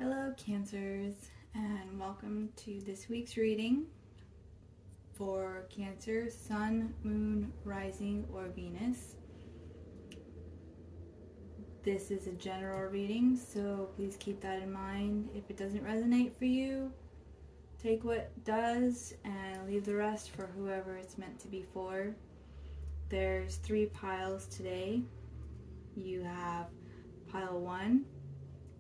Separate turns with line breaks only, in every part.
Hello Cancers, and welcome to this week's reading for Cancer, Sun, Moon, Rising, or Venus. This is a general reading, so please keep that in mind. If it doesn't resonate for you, take what does and leave the rest for whoever it's meant to be for. There's 3 piles today. You have pile 1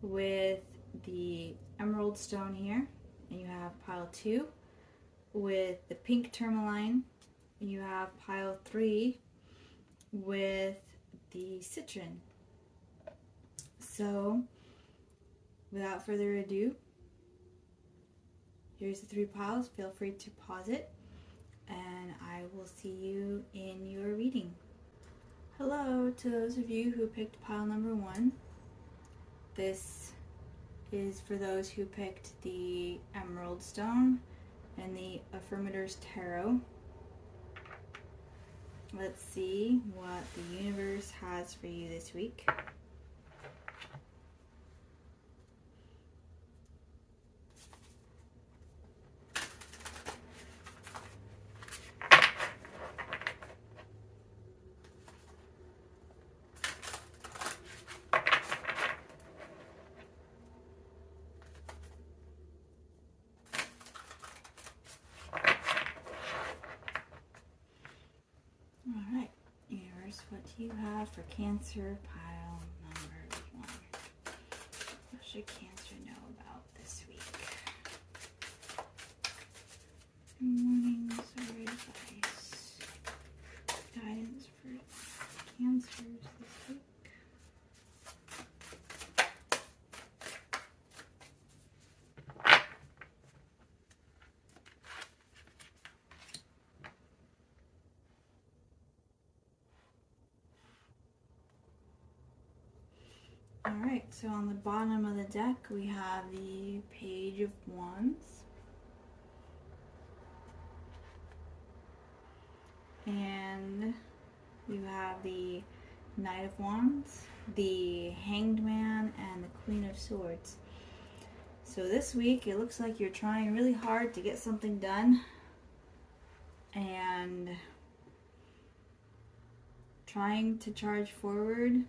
with the emerald stone here, and you have pile 2 with the pink tourmaline, and you have pile 3 with the citrine. So without further ado, here's the 3 piles. Feel free to pause it and I will see you in your reading. Hello to those of you who picked pile number 1. This is for those who picked the Emerald Stone and the Affirmators Tarot. Let's see what the universe has for you this week. Alright, universe, what do you have for Cancer pile number 1? What should Cancer know about this week? Warnings or advice? Guidance for Cancers this week? Alright, so on the bottom of the deck we have the Page of Wands. And you have the Knight of Wands, the Hanged Man, and the Queen of Swords. So this week it looks like you're trying really hard to get something done and trying to charge forward.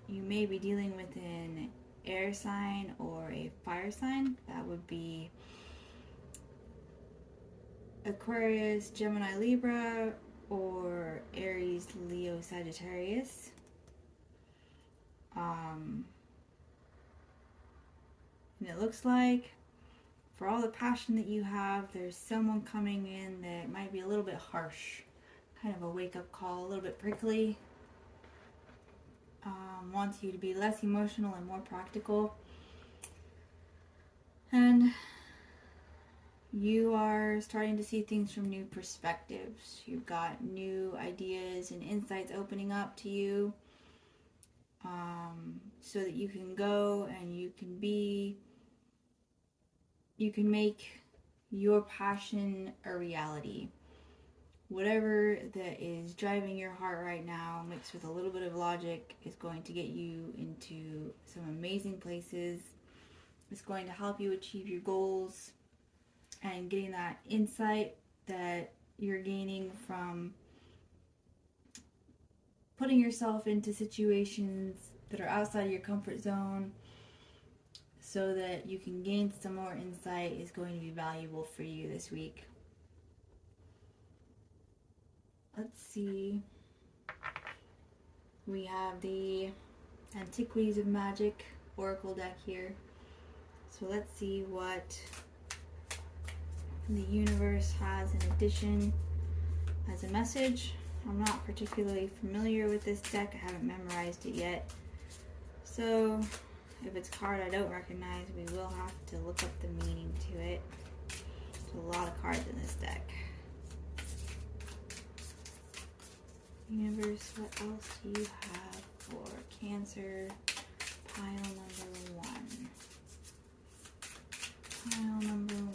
You may be dealing with an air sign or a fire sign. That would be Aquarius, Gemini, Libra, or Aries, Leo, Sagittarius. And it looks like for all the passion that you have, there's someone coming in that might be a little bit harsh. Kind of a wake-up call, a little bit prickly. Wants you to be less emotional and more practical, and you are starting to see things from new perspectives. You've got new ideas and insights opening up to you, so that you can go and you can make your passion a reality. Whatever that is driving your heart right now, mixed with a little bit of logic, is going to get you into some amazing places. It's going to help you achieve your goals, and getting that insight that you're gaining from putting yourself into situations that are outside of your comfort zone so that you can gain some more insight is going to be valuable for you this week. Let's see. We have the Antiquities of Magic Oracle deck here. So let's see what the universe has in addition as a message. I'm not particularly familiar with this deck. I haven't memorized it yet. So if it's a card I don't recognize, we will have to look up the meaning to it. There's a lot of cards in this deck. Universe, what else do you have for Cancer pile number 1? Pile number 1,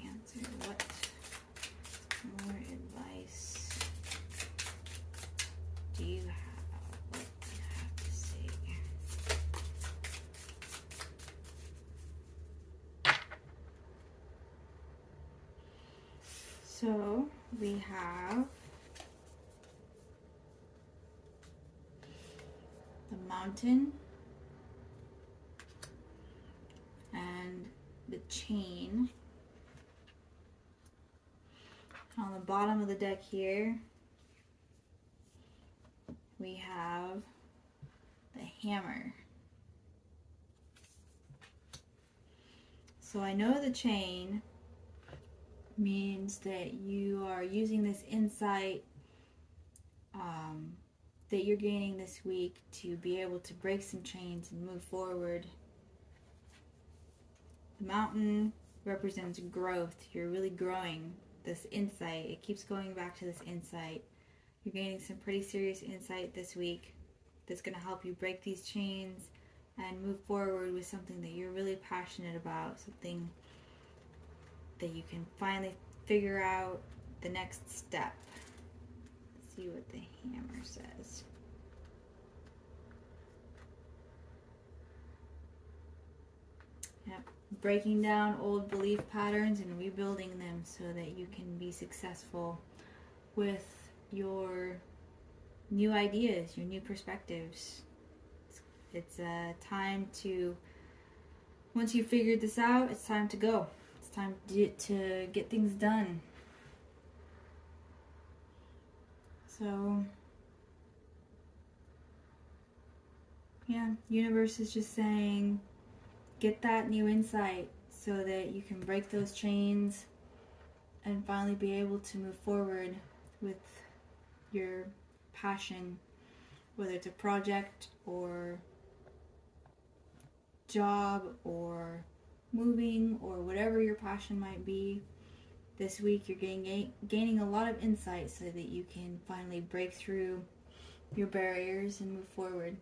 Cancer. What more advice do you have? What do you have to say? So we have the mountain and the chain. On the bottom of the deck here, we have the hammer. So I know the chain means that you are using this insight that you're gaining this week to be able to break some chains and move forward. The mountain represents growth. You're really growing this insight. It keeps going back to this insight. You're gaining some pretty serious insight this week that's going to help you break these chains and move forward with something that you're really passionate about, something that you can finally figure out the next step. Let's see what the hammer says. Yep. Breaking down old belief patterns and rebuilding them so that you can be successful with your new ideas, your new perspectives. It's a time to, once you've figured this out, it's time to go. It's time to get things done. So, yeah, universe is just saying, get that new insight so that you can break those chains and finally be able to move forward with your passion, whether it's a project or job or moving or whatever your passion might be. This week you're gaining a lot of insight so that you can finally break through your barriers and move forward.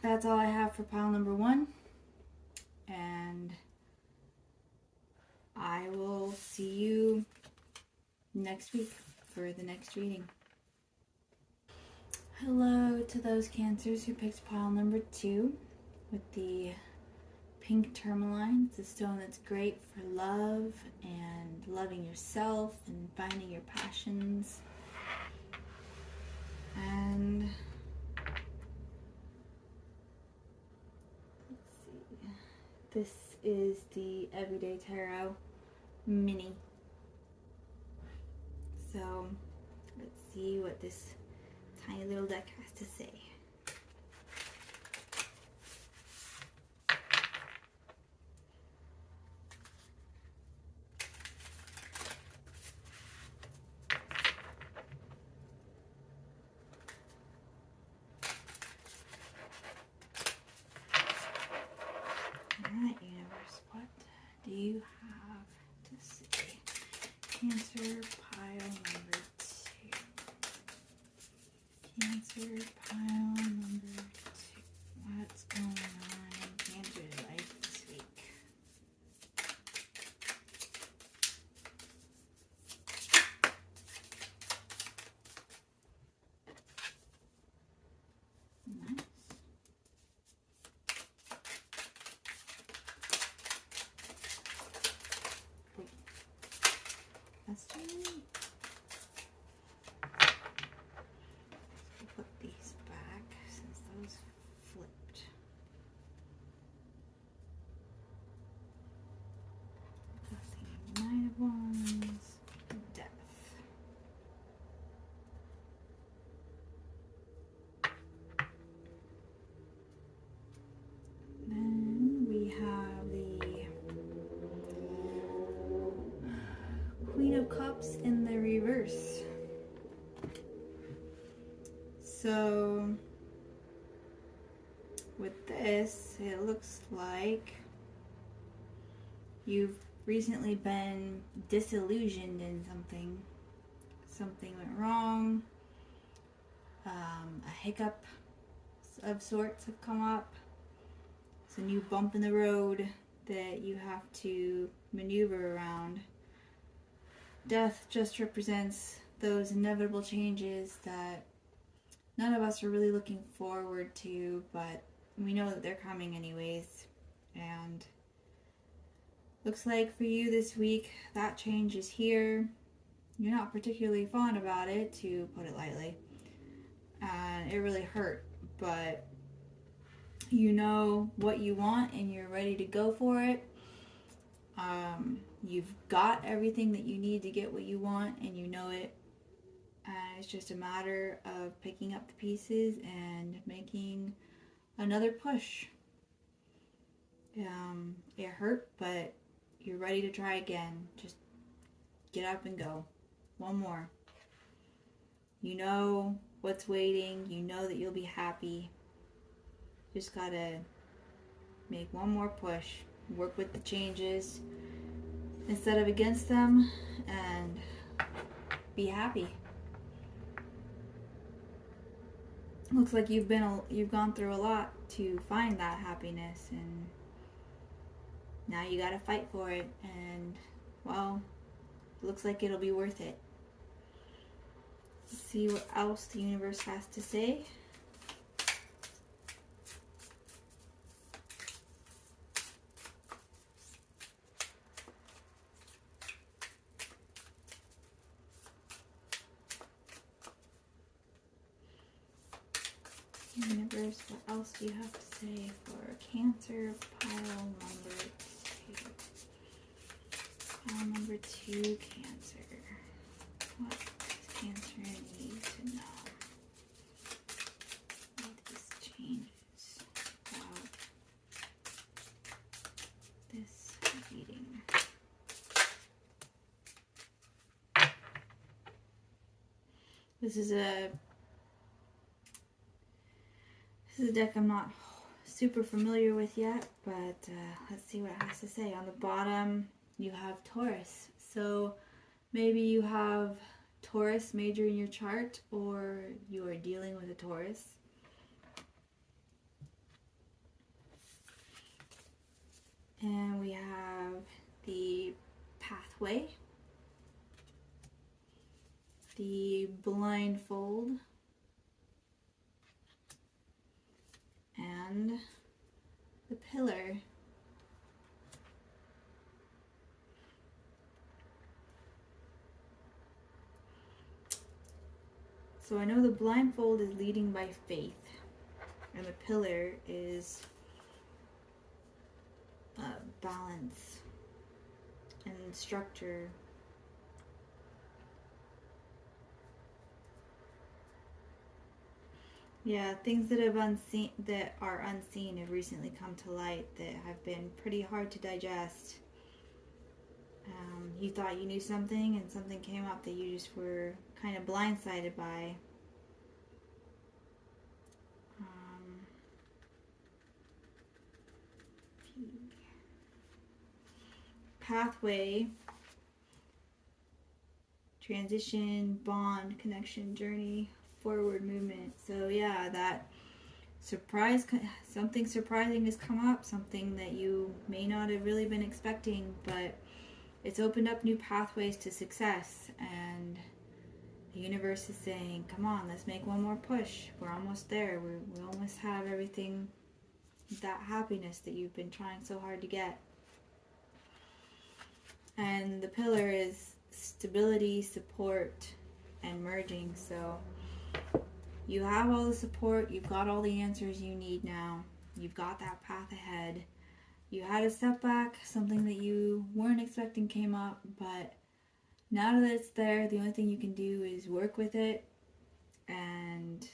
That's all I have for pile number 1, and I will see you next week for the next reading. Hello to those Cancers who picked pile number 2 with the pink Tourmaline. It's a stone that's great for love and loving yourself and finding your passions. And this is the Everyday Tarot Mini. So let's see what this tiny little deck has to say. Alright, universe, what do you have to say? Cancer pile number 2. Cancer pile number 2. What's going on in Cancer's life this week? Nice. That's too neat. We'll put these back since those flipped. Nothing. Knight of Wands. Death. Then we have the Queen of Cups in the reverse. So with this, it looks like you've recently been disillusioned in something. Something went wrong. A hiccup of sorts have come up. It's a new bump in the road that you have to maneuver around. Death just represents those inevitable changes that none of us are really looking forward to, but we know that they're coming anyways. And Looks like for you this week, that change is here. You're not particularly fond about it, to put it lightly. And it really hurt, but you know what you want and you're ready to go for it. You've got everything that you need to get what you want, and you know it. And it's just a matter of picking up the pieces and making another push. It hurt, but you're ready to try again. Just get up and go. One more. You know what's waiting. You know that you'll be happy. Just gotta make one more push. Work with the changes instead of against them, and be happy. Looks like you've gone through a lot to find that happiness, and now you gotta fight for it, and well, looks like it'll be worth it. Let's see what else the universe has to say. Universe, what else do you have to say for Cancer pile number 2? Pile number 2, Cancer. What does Cancer need to know? What these changes about this reading? This is a deck I'm not super familiar with yet, but let's see what it has to say. On the bottom, you have Taurus. So maybe you have Taurus major in your chart, or you are dealing with a Taurus. And we have the pathway, the blindfold, and the pillar. So I know the blindfold is leading by faith, and the pillar is balance and structure. Yeah, things that are unseen have recently come to light that have been pretty hard to digest. You thought you knew something, and something came up that you just were kind of blindsided by. Pathway, transition, bond, connection, journey, forward movement. So yeah, that something surprising has come up, something that you may not have really been expecting, but it's opened up new pathways to success, and the universe is saying, come on, let's make one more push. We're almost there. We almost have everything, that happiness that you've been trying so hard to get. And the pillar is stability, support, and merging. So you have all the support, you've got all the answers you need now. You've got that path ahead. You had a setback, something that you weren't expecting came up, but now that it's there, the only thing you can do is work with it and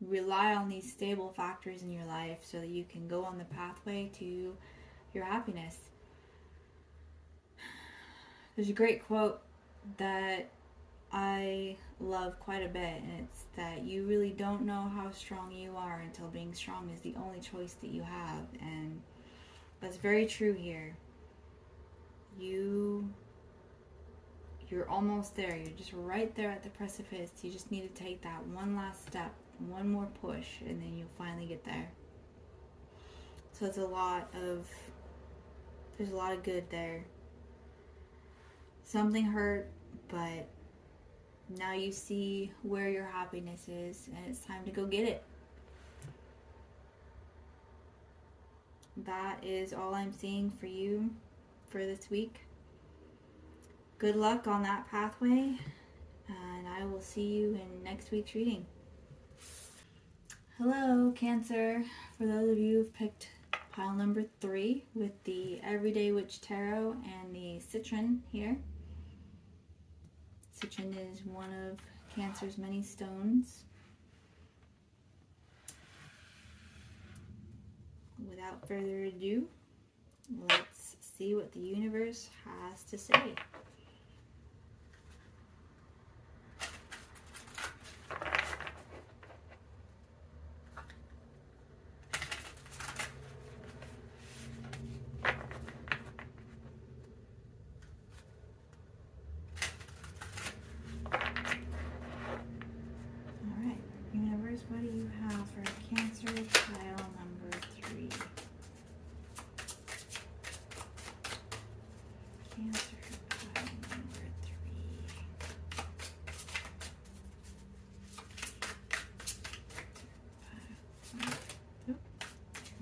rely on these stable factors in your life so that you can go on the pathway to your happiness. There's a great quote that I love quite a bit, and it's that you really don't know how strong you are until being strong is the only choice that you have. And that's very true here. You're almost there. You're just right there at the precipice. You just need to take that one last step, one more push, and then you'll finally get there. So there's a lot of good there. Something hurt, but now you see where your happiness is, and it's time to go get it. that is all I'm seeing for you for this week. Good luck on that pathway, and I will see you in next week's reading. Hello, Cancer. For those of you who've picked pile number 3 with the Everyday Witch Tarot and the Citrine here. Citrine is one of Cancer's many stones. Without further ado, let's see what the universe has to say. Alright, universe, what do you have for Cancer pile number 3? Cancer pile number 3.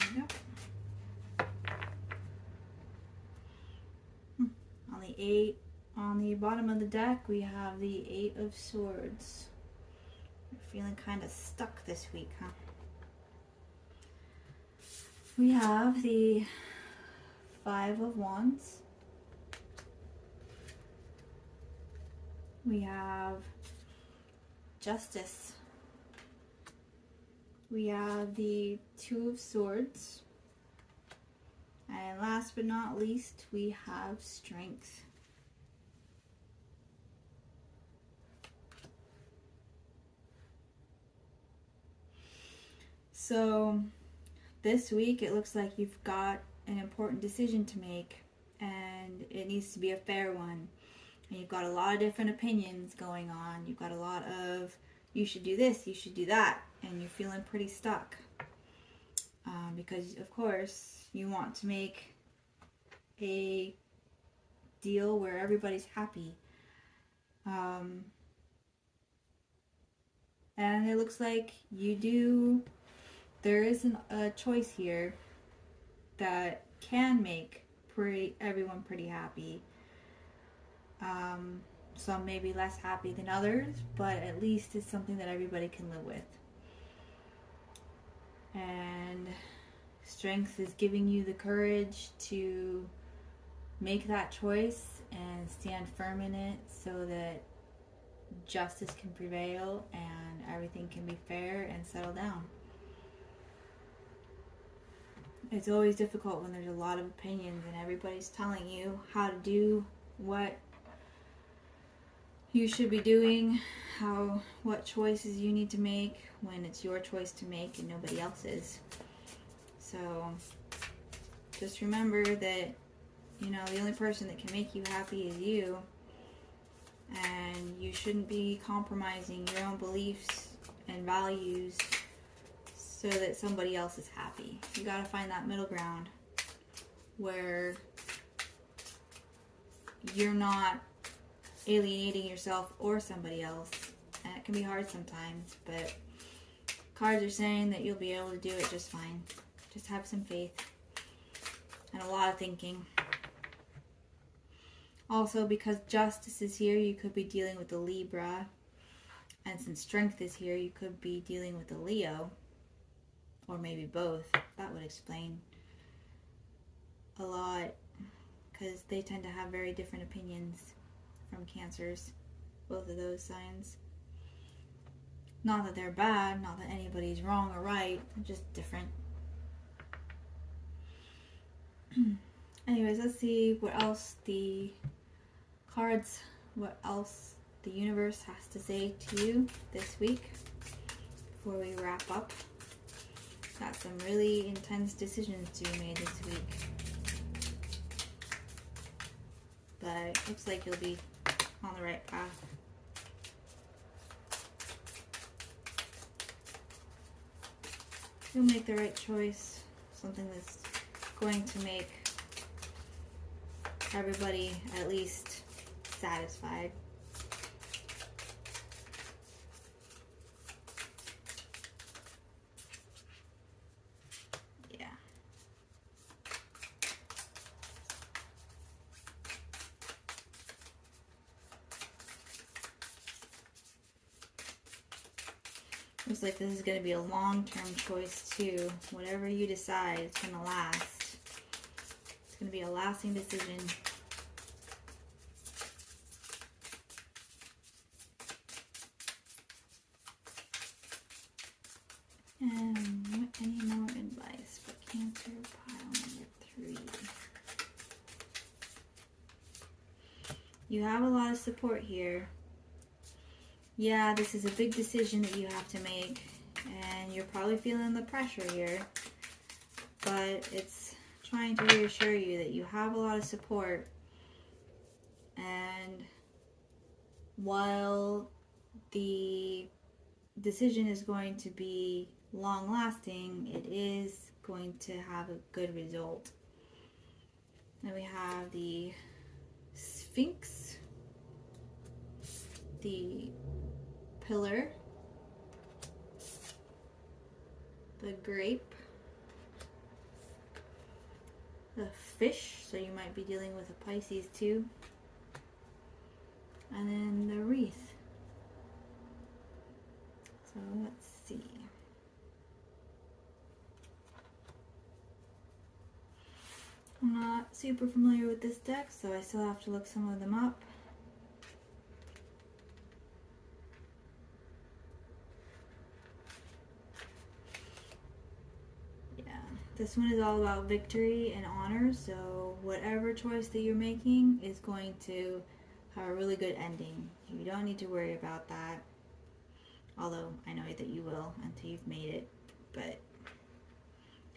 Here we go. On the bottom of the deck, we have the 8 of Swords. You're feeling kind of stuck this week, huh? We have the 5 of Wands. We have Justice. We have the 2 of Swords. And last but not least, we have Strength. So this week it looks like you've got an important decision to make, and it needs to be a fair one. And you've got a lot of different opinions going on. You've got a lot of, you should do this, you should do that, and you're feeling pretty stuck. Because of course you want to make a deal where everybody's happy. And it looks like there is a choice here that can make everyone pretty happy. Some may be less happy than others, but at least it's something that everybody can live with. And Strength is giving you the courage to make that choice and stand firm in it so that justice can prevail and everything can be fair and settle down. It's always difficult when there's a lot of opinions and everybody's telling you how to do what you should be doing, what choices you need to make when it's your choice to make and nobody else's. So just remember that, the only person that can make you happy is you, and you shouldn't be compromising your own beliefs and values so that somebody else is happy. You gotta find that middle ground where you're not alienating yourself or somebody else. And it can be hard sometimes, but cards are saying that you'll be able to do it just fine. Just have some faith and a lot of thinking. Also, because Justice is here, you could be dealing with the Libra. And since Strength is here, you could be dealing with the Leo. Or maybe both. That would explain a lot, because they tend to have very different opinions from Cancers, both of those signs. Not that they're bad, not that anybody's wrong or right, they're just different. Anyways, let's see what else the universe has to say to you this week before we wrap up. Got some really intense decisions to be made this week. But it looks like you'll be on the right path. You'll make the right choice. Something that's going to make everybody at least satisfied. Looks like this is going to be a long-term choice too. Whatever you decide, it's going to last. It's going to be a lasting decision. Any more advice for Cancer pile number 3? You have a lot of support here. Yeah, this is a big decision that you have to make, and you're probably feeling the pressure here, but it's trying to reassure you that you have a lot of support, and while the decision is going to be long-lasting, it is going to have a good result. Then we have the Sphinx, the Pillar, the Grape, the Fish, so you might be dealing with a Pisces too, and then the Wreath. So let's see. I'm not super familiar with this deck, so I still have to look some of them up. Yeah, this one is all about victory and honor, so whatever choice that you're making is going to have a really good ending. You don't need to worry about that. Although I know that you will until you've made it, but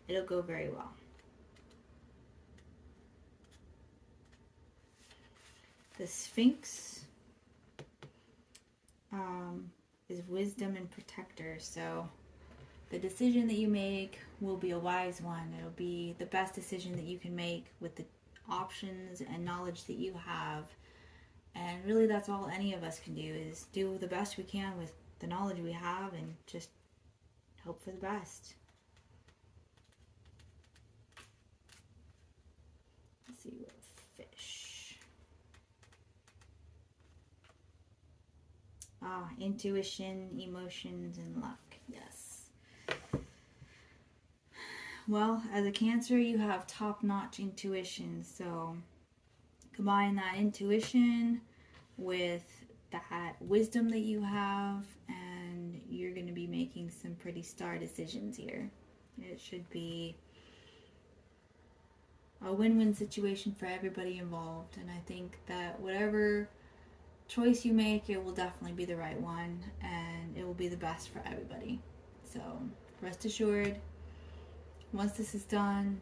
it'll go very well. The Sphinx is wisdom and protector, so the decision that you make will be a wise one. It'll be the best decision that you can make with the options and knowledge that you have. And really that's all any of us can do, is do the best we can with the knowledge we have and just hope for the best. Let's see what Fish. Intuition, emotions, and luck. Yes. Well, as a Cancer, you have top-notch intuition, so combine that intuition with that wisdom that you have, and you're going to be making some pretty star decisions here. It should be a win-win situation for everybody involved, and I think that whatever choice you make, it will definitely be the right one, and it will be the best for everybody. So rest assured, once this is done,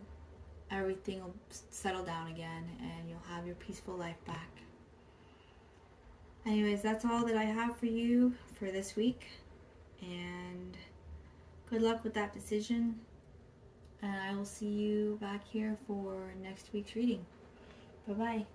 everything will settle down again, and you'll have your peaceful life back. Anyways, that's all that I have for you for this week, and good luck with that decision, and I will see you back here for next week's reading. Bye-bye.